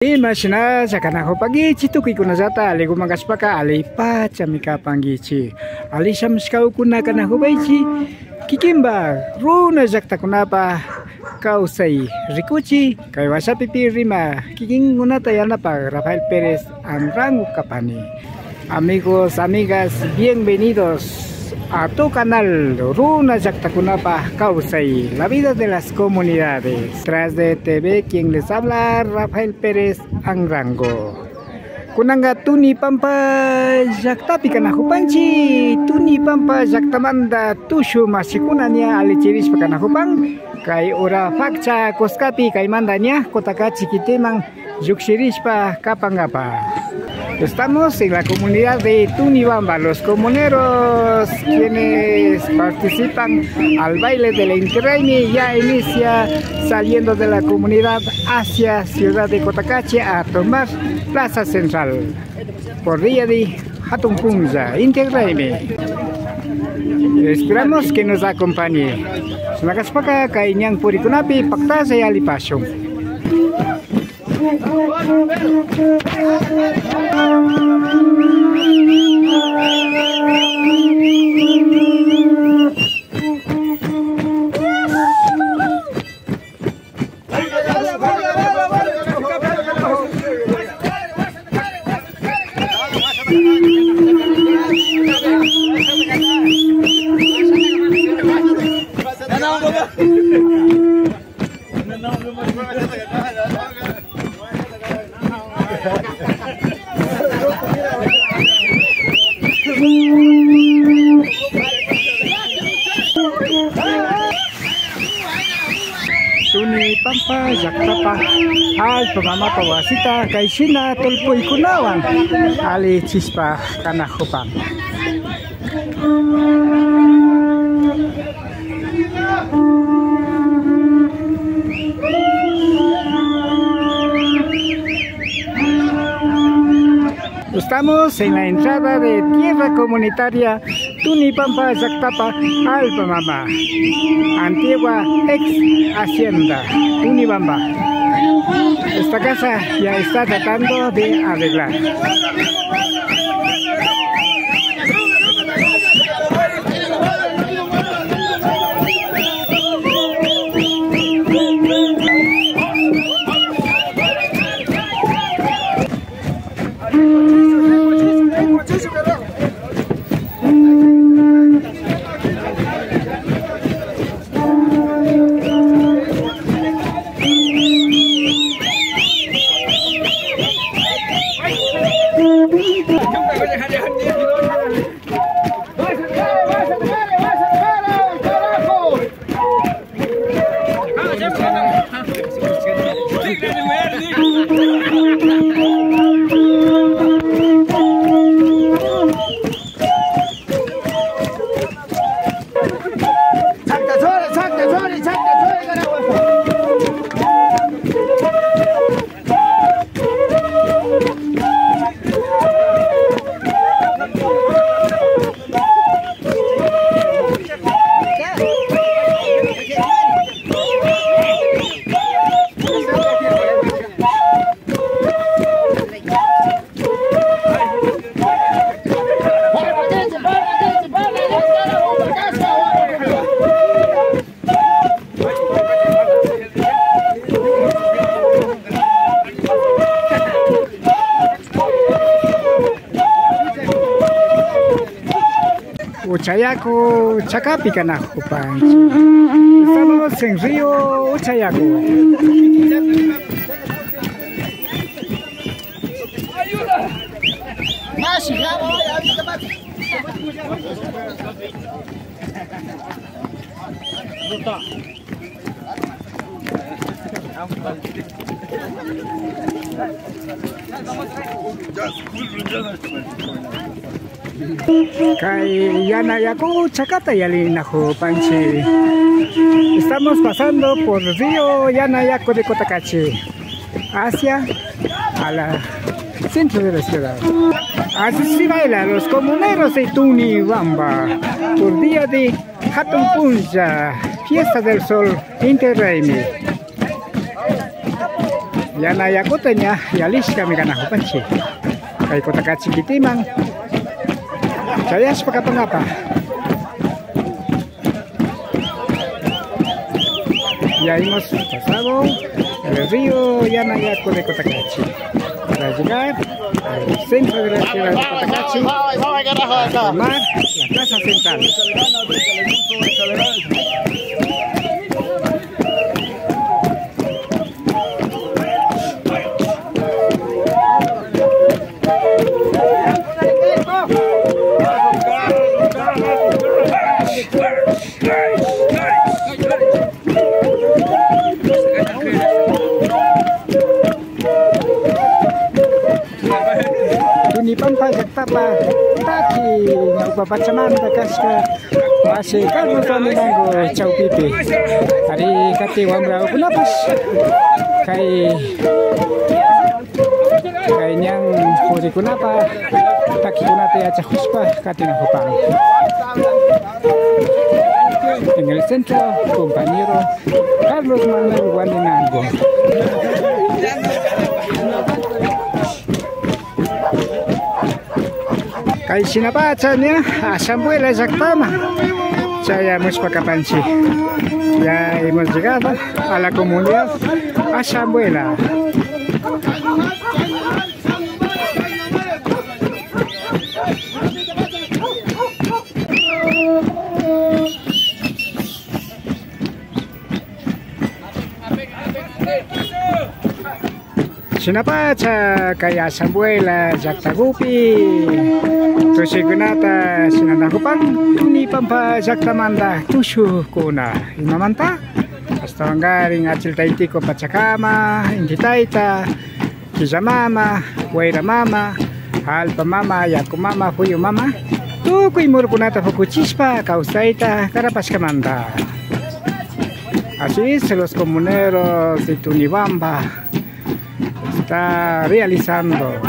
Imagina sakanaho pagichi tukikunazata ali gumangaspaka ali pachamika pangichi ali shamskau kuna kanaho baichi kikimba runa jakta kunapa kausai rikuchi kaiwasa pipi rima kikingunata yanapa Rafael Pérez Angrango Kapani. Amigos, amigas, bienvenidos a tu canal Runa Yaktakunapa Kausai, la vida de las comunidades. Tras de TV, quien les habla, Rafael Pérez Angrango. Kunanga tuni pampa yaktapi kanahupanchi, tuni pampa yaktamanda tushu masikunanya alichiris pakanahupan, kai ora fakcha koskapi kai mandanya kotakachi kiteman yukshirispa kapangapa. Estamos en la comunidad de Tunibamba, los comuneros quienes participan al baile de la Inti-Raymi ya inicia saliendo de la comunidad hacia ciudad de Cotacachi a tomar Plaza Central por día de Hatunpunza, Inti-Raymi. Esperamos que nos acompañe. Sunagaspaka kainyang purikunapi paktasa y alipasyo. Tuni pampa yaktapa alpa mama pawasita kaisina tolpoy kunawan ali chispa kanahupan. Estamos en la entrada de tierra comunitaria Tunipampa Yaktapa Alpa Mama, antigua ex hacienda Tunibamba. Esta casa ya está tratando de arreglar. Uchayaco, Chacapi, Canajupanchi. Estamos en río Uchayaco. Kai Yanayaku Chacata Yalinajo Panchi. Estamos pasando por río Yanayaco de Cotacachi hacia a la centro de la ciudad. Así se baila los comuneros de Tunibamba por día de Hatunpunza, fiesta del sol Inti-Raymi. Yana yakutanya yalis kami kana hupanci. Kay kota kaci kitimang. Saya sepakat pengapa? Ya hemos pasado el río Yanayaco de Cotacachi para llegar al centro de la ciudad de Cotacachi, al mar, la plaza central. Ni pampa tapa taki ngau bacaman kaska masih kan nonton nanggo cau pipi hari kati wamra kunapas kai nyang puri kunapa taki kunate aja huspa kati ngopang en el centro compañero Carlos Manuel Guaninango. Kay sinapatsannya asambuela exactama. Saya hemos pakapansi. Ya hemos llegado a la comunidad Asambuela. Sinapatsa kaya Asambuela Jaktagupi. Tusigunata sinanakupang ni pampa Jaktamanda tusu kuna imamanta hasta garing acil taitiko pachakama inditaita kizamama waira mama alpa mama yaku mama fuyu mama tukuy murkunata fukuchispa kaustaita karapaskamanda. Así es, los comuneros de Tunibamba está realizando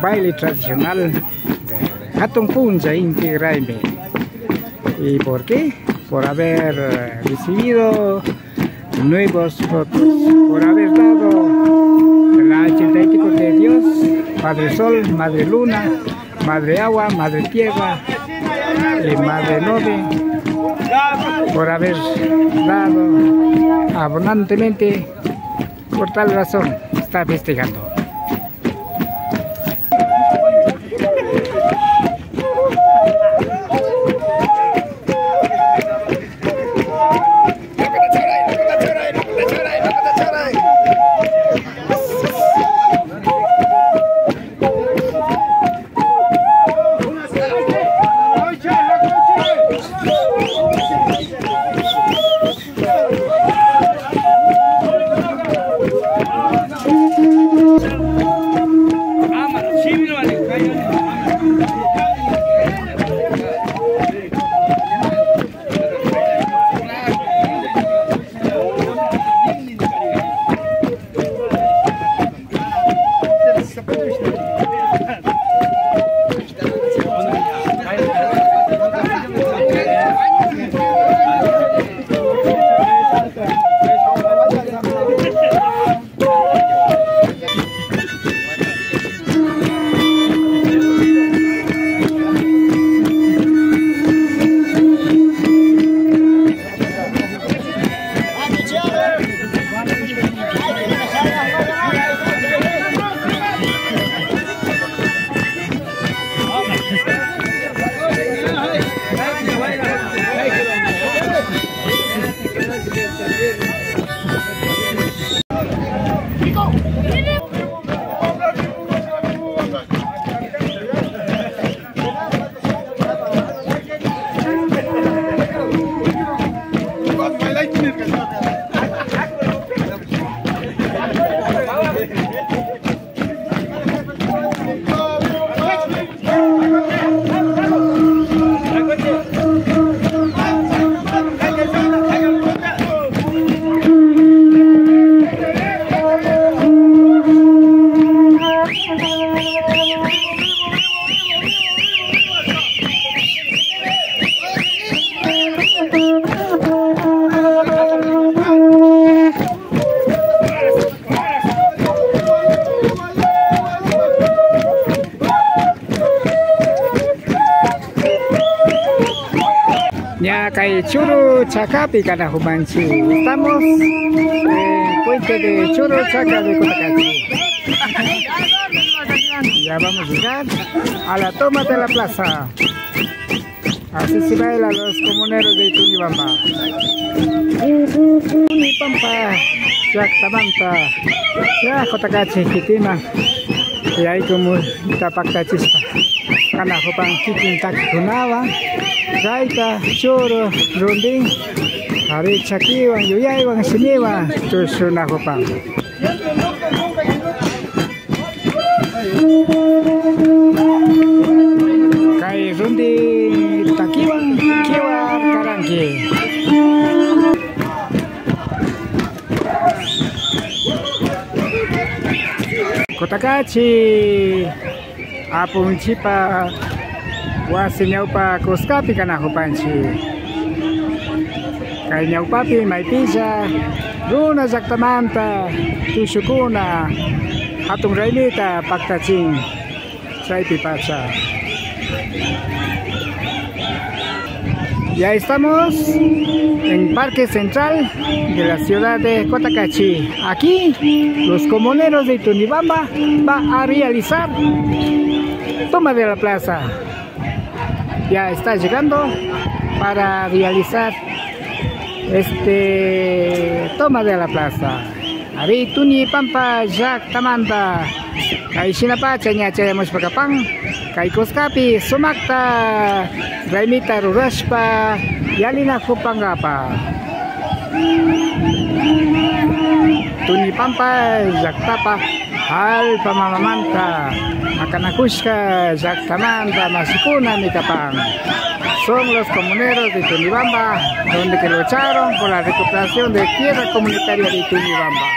baile tradicional Hatun Punja Inti Raime. ¿Y por qué? Por haber recibido nuevos votos, por haber dado la ético de Dios, Padre Sol, Madre Luna, Madre Agua, Madre Tierra y Madre Nove, por haber dado abundantemente, por tal razón está festejando. Kay Churu Chacapi Canajumanchi. Estamos en Puente de Churu Chaca de Cotacachi. Ya vamos a llegar a la toma de la plaza. Así se baila los comuneros de Tunibamba. Tunibamba, Yactamanta, ya Cotacachi, Kitima. Y ahí como Tapacta Chispa. Canajupan Kikintak Tunaba. Gaita, Choro, Runding, Ari Chakiwan, Yuyaiwan, Siniwan, Tusunajupan. Kai Rundi, Takiwan, Kiwan, Karangi. Cotacachi, Apunchipa. Wasi nyaupa kuskapi Canajupanchi. Kay nyaupapi may pizza, runa Yactamanta, tushukuna, hatong rainita paktaching, chaypi pacha. Ya estamos en Parque Central de la ciudad de Cotacachi. Aquí los comuneros de Tunibamba van a realizar toma de la plaza. Ya está llegando para realizar toma de la plaza. Ari Tunibamba Yactamanta. Kay Sinapacha ñachayamos pakapang. Kay Kuskapi Sumakta Raimita Rurashpa Yalina Kupangapa. Tunibamba Yactapa Al Pamamamanta Macanacushka Yactamanta Masikuna Mitapang. Son los comuneros de Tunibamba, donde que lucharon por la recuperación de tierra comunitaria de Tunibamba.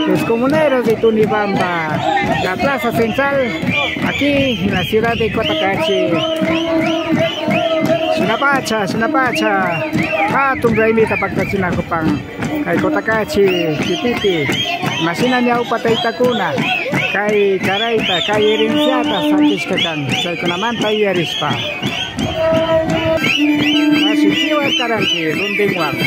Los comuneros de Tunibamba, la plaza central, aquí en la ciudad de Cotacachi. Sinapacha, Sinapacha, Hatun Raimita Pagtasinakupang, kay Cotacachi, Kititi, Masina niya upatay takuna, kay Karaita, kay Irinciata, Sakishkakan, kay Kunamanta Yerispa. Masikiwa Karanki, Rundingwang.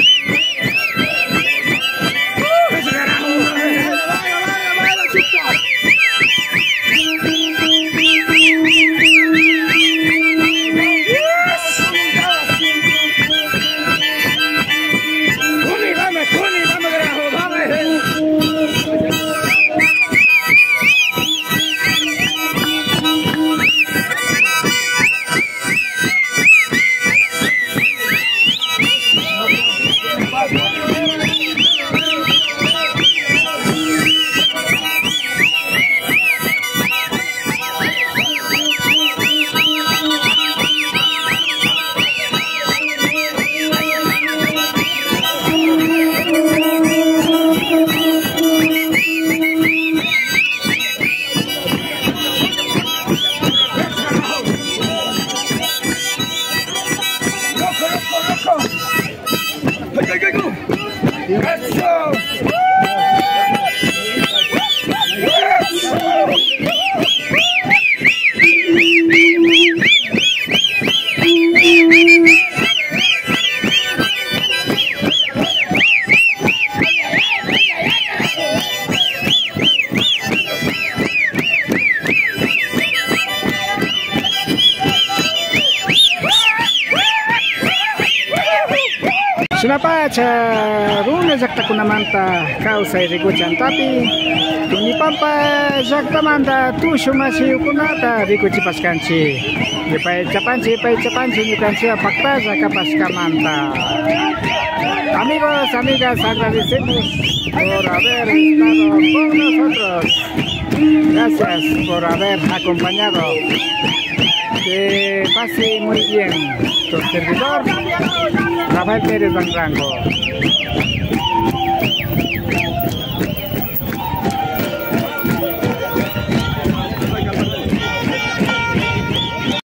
Sinapacha, Runa Yactakunamanta, Causa y Rikuchan Tapi, Tunibamba Yactamanta, Tushumasi Ukunata, Rikuchipascanchi, Ypai Chapanchi, Yucanchi, Pactaza, Capascamanta. Amigos, amigas, agradecemos por haber estado con nosotros. Gracias por haber acompañado. Que pase muy bien. Tu servidor, Rafael Pérez Banrango.